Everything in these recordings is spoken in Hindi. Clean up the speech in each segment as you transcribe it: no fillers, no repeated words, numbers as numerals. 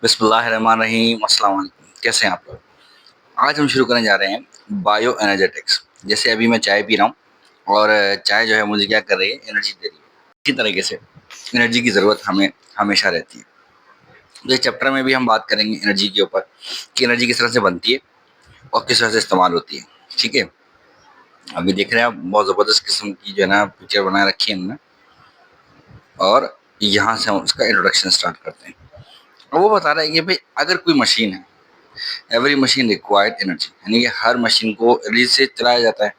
बिस्मिल्लाहिर्रहमानिर्रहीम, अस्सलाम वालेकुम। कैसे हैं आप लोग? आज हम शुरू करने जा रहे हैं बायो एनर्जेटिक्स। जैसे अभी मैं चाय पी रहा हूँ और चाय जो है मुझे क्या कर रही है, एनर्जी दे रही है। इसी तरीके से एनर्जी की ज़रूरत हमें हमेशा रहती है। तो इस चैप्टर में भी हम बात करेंगे एनर्जी के ऊपर कि एनर्जी किस तरह से बनती है और किस तरह से इस्तेमाल होती है। ठीक है? अभी देख रहे हैं आप, बहुत ज़बरदस्त किस्म की जो है ना पिक्चर बना रखी है हमने, और यहाँ से हम उसका इंट्रोडक्शन स्टार्ट करते हैं। और वो बता रहा है कि भाई अगर कोई मशीन है, एवरी मशीन रिक्वायर्ड एनर्जी, यानी कि हर मशीन को एनर्जी से चलाया जाता है।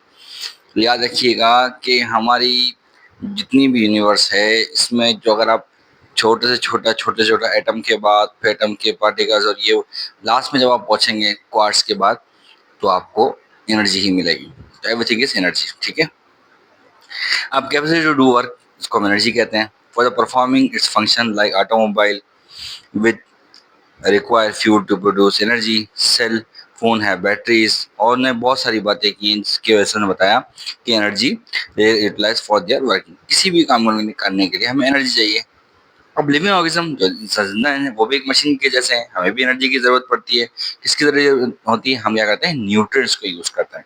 तो याद रखिएगा कि हमारी जितनी भी यूनिवर्स है, इसमें जो अगर आप छोटे से छोटा एटम के बाद फिर एटम के पार्टिकल्स और ये लास्ट में जब आप पहुंचेंगे क्वार्ट्स के बाद, तो आपको एनर्जी ही मिलेगी। तो एवरीथिंग इज एनर्जी। ठीक है? अब कैपेसिटी टू डू वर्क, इसको हम एनर्जी कहते हैं। For the performing its function like automobile with require fuel to produce energy, cell phone है, बैटरीज, और ने बहुत सारी बातें की जिसकी वजह से उन्होंने बताया कि energy utilize for their working. किसी भी काम करने के लिए हमें एनर्जी चाहिए। अब लिविंग ऑर्गेनिज्म जो जिंदा है वो भी एक मशीन के जैसे हैं, हमें भी एनर्जी की जरूरत पड़ती है। किसकी जरूरत होती है? हम क्या करते हैं, न्यूट्रिएंट्स को यूज करते हैं।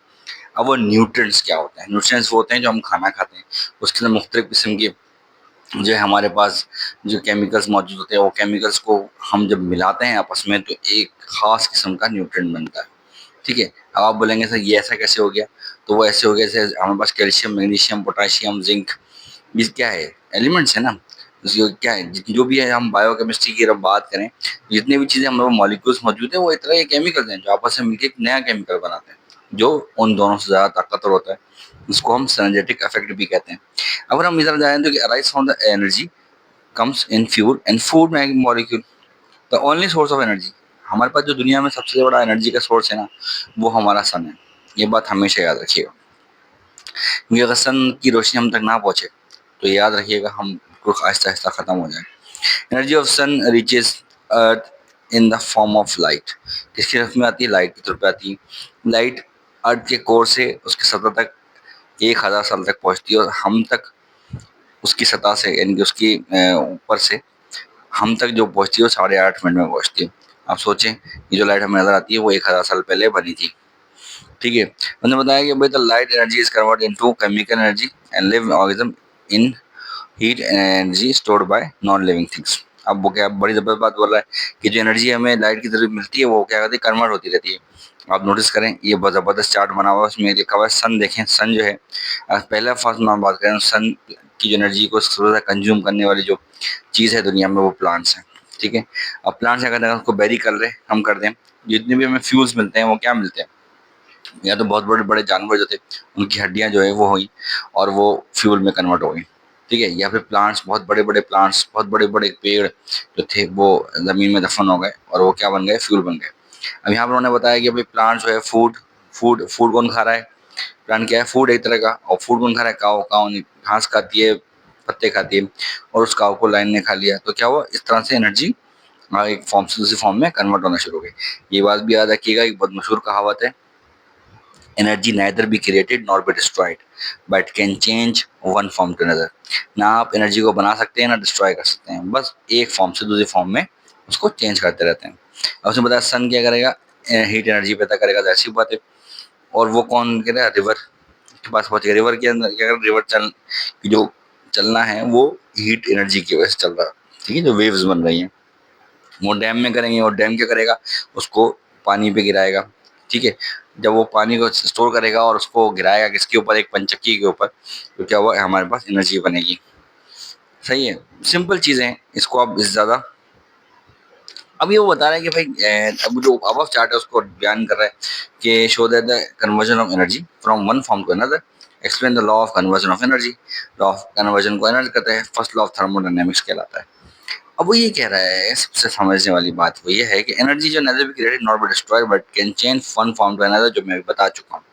अब वो न्यूट्रिएंट्स क्या होते हैं? न्यूट्रिएंट्स वो होते हैं जो हम खाना खाते हैं, उसके अंदर मुख्तलिफ किस्म के जो है हमारे पास जो केमिकल्स मौजूद होते हैं, वो केमिकल्स को हम जब मिलाते हैं आपस में तो एक खास किस्म का न्यूट्रिएंट बनता है। ठीक है? अब आप बोलेंगे सर ये ऐसा कैसे हो गया? तो वो ऐसे हो गया जैसे हमारे पास कैल्शियम, मैग्नीशियम, पोटाशियम, जिंक, ये क्या है? एलिमेंट्स है ना। जो क्या है, जो भी है, हम बायोकेमिस्ट्री की अगर बात करें, जितनी भी चीजें हमारे मॉलिक्यूल्स मौजूद है वो एक तरह के केमिकल्स हैं जो आपस में मिलकर एक नया केमिकल बनाते हैं, जो उन दोनों से ज्यादा ताकतवर होता है। उसको हम सिनर्जेटिक इफेक्ट भी कहते हैं। अगर हम इधर जाएं तो arise from the energy comes in fuel and food molecule, the only source of energy. हमारे पास जो दुनिया में सबसे बड़ा एनर्जी का सोर्स है ना, वो हमारा सन है। ये बात हमेशा याद रखिएगा, क्योंकि अगर सन की रोशनी हम तक ना पहुंचे तो याद रखिएगा हम आहिस्ता आहिस्ता खत्म हो जाए। Energy of sun reaches earth in the form of light. किसकी तरफ में आती है? लाइट की तरफ में आती है। लाइट अर्थ के कोर से उसके सतह तक 1000 साल तक पहुंचती है, और हम तक उसकी सतह से, यानी कि उसकी ऊपर से हम तक जो पहुंचती है वो 8.5 मिनट में पहुंचती है। आप सोचें, ये जो लाइट हमें नजर आती है वो 1000 साल पहले बनी थी। ठीक है? मैंने बताया कि भाई the light energy is convert into chemical energy and live organism in heat energy stored bye non living things. अब वो क्या बड़ी जबरदस्त बात बोल रहा है कि जो एनर्जी हमें लाइट की तरफ मिलती है वो क्या करती है, कन्वर्ट होती रहती है। आप नोटिस करें, ये बहुत जबरदस्त चार्ट बना हुआ है, उसमें लिखा हुआ है सन। देखें सन जो है, पहला फर्स्ट में हम बात करें, सन की जो एनर्जी को सबसे ज्यादा कंज्यूम करने वाली जो चीज़ है दुनिया में, वो प्लांट्स हैं। ठीक है? अब प्लांट्स अगर उसको बेरी कर रहे हम कर दें, जितने भी हमें फ्यूल्स मिलते हैं वो क्या मिलते हैं? या तो बहुत बड़े बड़े जानवर जो थे उनकी हड्डियां जो है वो हुई और वो फ्यूल में कन्वर्ट हो गई। ठीक है? या फिर प्लांट्स, बहुत बड़े बड़े प्लांट्स, बहुत बड़े बड़े पेड़ जो थे वो जमीन में दफन हो गए और वो क्या बन गए? फ्यूल बन गए। अब यहाँ पर उन्होंने बताया कि भाई प्लांट जो है फूड, फूड कौन खा रहा है? प्लांट क्या है? फूड एक तरह का। और फूड कौन खा रहा है? काव। काव घास खाती है, पत्ते खाती है, और उस काव को लाइन ने खा लिया, तो क्या हुआ? इस तरह से एनर्जी एक फॉर्म से दूसरी फॉर्म में कन्वर्ट होना शुरू हो गई। ये बात भी याद रखिएगा, एक बहुत मशहूर कहावत है, energy neither be created nor be destroyed but can change one form to another। ना आप एनर्जी को बना सकते हैं ना डिस्ट्रॉय कर सकते हैं, बस एक फॉर्म से दूसरी फॉर्म में उसको चेंज करते रहते हैं। अब उसने बताया सन क्या करेगा? हीट एनर्जी पैदा करेगा, तो ऐसी बात है। और वो कौन करेगा? रिवर के पास पहुंचेगा। रिवर के अंदर क्या करेगा? रिवर जो चलना है वो हीट एनर्जी की वजह से चल रहा है। ठीक है? जो वेव्स बन रही हैं वो डैम में करेंगे, और डैम क्या करेगा? उसको पानी पे गिराएगा। ठीक है? जब वो पानी को स्टोर करेगा और उसको गिराएगा किसके ऊपर? एक पंचक्की के ऊपर, तो क्या हुआ? हमारे पास एनर्जी बनेगी। सही है? सिंपल चीजें हैं, इसको आप इससे ज्यादा। अब ये वो बता रहा है कि भाई अब जो अब चार्ट है उसको बयान कर रहा है कि show that the conversion of energy from one form to another, explain the law of conversion of energy. Law of conversion को एनर्जी कहते हैं, फर्स्ट लॉ ऑफ थर्मोडायनेमिक्स कहलाता है। अब वो ये कह रहा है, सबसे समझने वाली बात वो ये है कि एनर्जी जो neither be created not be destroyed but can change one form to another, जो मैं अभी बता चुका हूँ।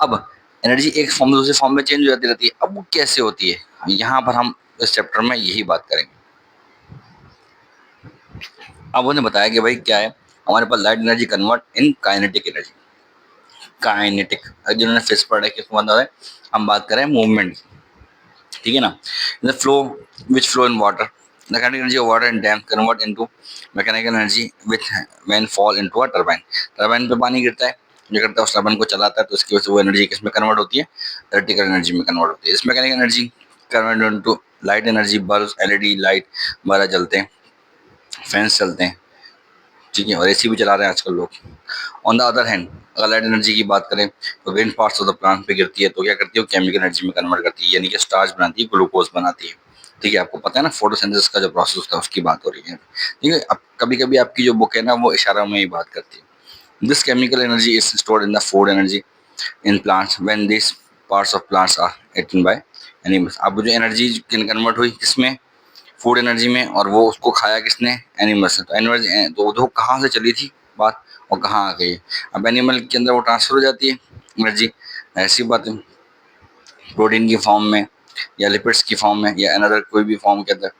अब एनर्जी एक फॉर्म से दूसरे फॉर्म में चेंज हो जाती रहती है। अब वो कैसे होती है, यहाँ पर हम इस चैप्टर में यही बात करेंगे। अब उन्होंने बताया कि भाई क्या है, हमारे पास light energy convert in kinetic energy. Kinetic, जिन्होंने फिजिक्स पढ़ा है किसको मतलब है, हम बात करें मूवमेंट। ठीक है ना? The flow which flow in water the kinetic energy of water and dam convert into mechanical energy with when fall into a turbine. Turbine पे पानी गिरता है, जो करता है उस टरबाइन को चलाता है, तो उसकी वजह से वो एनर्जी किसमें कन्वर्ट होती है, इलेक्ट्रिकल एनर्जी में कन्वर्ट होती है। इस mechanical energy convert into light energy, bulb, LED light वगैरह जलते हैं, फैंस चलते हैं, ठीक है, और एसी भी चला रहे हैं आजकल लोग। ऑन द अदर हैंड अगर लाइट एनर्जी की बात करें तो wind parts of the plant पे गिरती है, तो क्या करती है, वो केमिकल एनर्जी में कन्वर्ट करती है, यानी कि स्टार्च बनाती है, ग्लूकोज बनाती है। ठीक है, आपको पता है ना फोटोसिंथेसिस का जो प्रोसेस होता है उसकी बात हो रही है। ठीक है, अब कभी कभी आपकी जो बुक है ना वो इशारों में ही बात करती है। This chemical energy is stored in the food energy in plants when this parts of plants are eaten by animals. अब जो एनर्जी कन्वर्ट हुई किसमें, फूड एनर्जी में, और वो उसको खाया किसने, एनिमल्स ने। तो एनिमल्स तो वो कहाँ से चली थी बात और कहाँ आ गई। अब एनिमल के अंदर वो ट्रांसफर हो जाती है एनर्जी, ऐसी बात है, प्रोटीन की फॉर्म में या लिपिड्स की फॉर्म में या अनदर कोई भी फॉर्म के अंदर,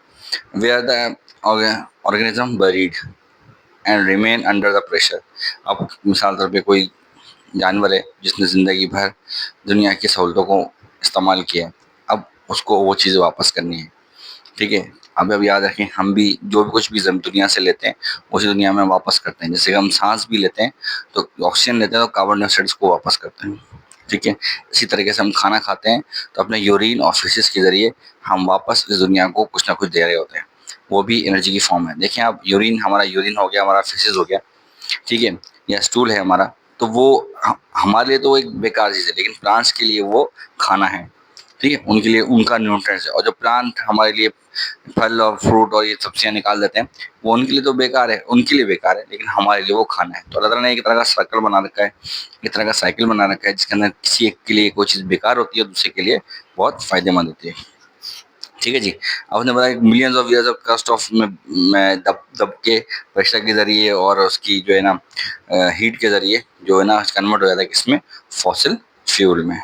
where the organism buried and remain under the pressure. अब मिसाल तौर पे कोई जानवर है जिसने ज़िंदगी भर दुनिया की सहूलतों को इस्तेमाल किया है, अब उसको वो चीज़ वापस करनी है। ठीक है, अब याद रखें, हम भी जो भी कुछ भी दुनिया से लेते हैं उसी दुनिया में वापस करते हैं। जैसे हम सांस भी लेते हैं तो ऑक्सीजन लेते हैं तो कार्बन डाइऑक्साइड को वापस करते हैं। ठीक है, इसी तरीके से हम खाना खाते हैं तो अपने यूरिन और फिशेस के ज़रिए हम वापस इस दुनिया को कुछ ना कुछ दे रहे होते हैं, वो भी एनर्जी की फॉर्म है। देखें आप, यूरिन हमारा यूरिन हो गया, हमारा फिशेस हो गया, ठीक है, या स्टूल है हमारा, तो वो हमारे लिए तो एक बेकार चीज़ है, लेकिन प्लांट्स के लिए वो खाना है। ठीक है, उनके लिए उनका न्यूट्रिएंट्स है। और जो प्लांट हमारे लिए फल और फ्रूट और ये सब्जियां निकाल देते हैं, वो उनके लिए तो बेकार है, उनके लिए बेकार है, लेकिन हमारे लिए वो खाना है। तो अल्लाह ताला ने एक तरह का सर्कल बना रखा है, एक तरह का साइकिल बना रखा है, जिसके अंदर किसी एक के लिए कोई चीज़ बेकार होती है, दूसरे के लिए बहुत फायदेमंद होती है। ठीक है जी, आपने बताया millions of years of cast of में दब दब के प्रेशर के ज़रिए और उसकी जो है ना हीट के ज़रिए जो है ना कन्वर्ट हो जाता है किसमें, फॉसिल फ्यूल में।